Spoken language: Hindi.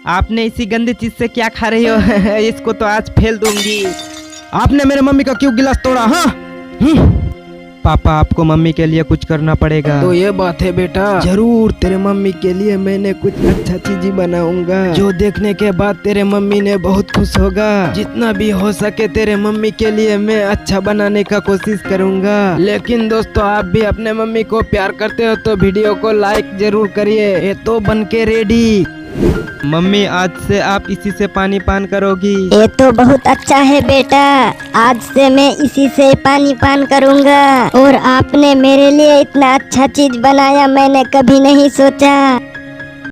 आपने इसी गंदी चीज से क्या खा रही हो? इसको तो आज फेल दूंगी। आपने मेरे मम्मी का क्यों गिलास तोड़ा? हाँ पापा आपको मम्मी के लिए कुछ करना पड़ेगा। तो ये बात है बेटा, जरूर तेरे मम्मी के लिए मैंने कुछ अच्छा चीज ही बनाऊंगा जो देखने के बाद तेरे मम्मी ने बहुत खुश होगा। जितना भी हो सके तेरे मम्मी के लिए मैं अच्छा बनाने का कोशिश करूंगा। लेकिन दोस्तों, आप भी अपने मम्मी को प्यार करते हो तो वीडियो को लाइक जरूर करिए। ये तो बन के रेडी। मम्मी आज से आप इसी से पानी पान करोगी। ये तो बहुत अच्छा है बेटा, आज से मैं इसी से पानी पान करूंगा। और आपने मेरे लिए इतना अच्छा चीज बनाया मैंने कभी नहीं सोचा।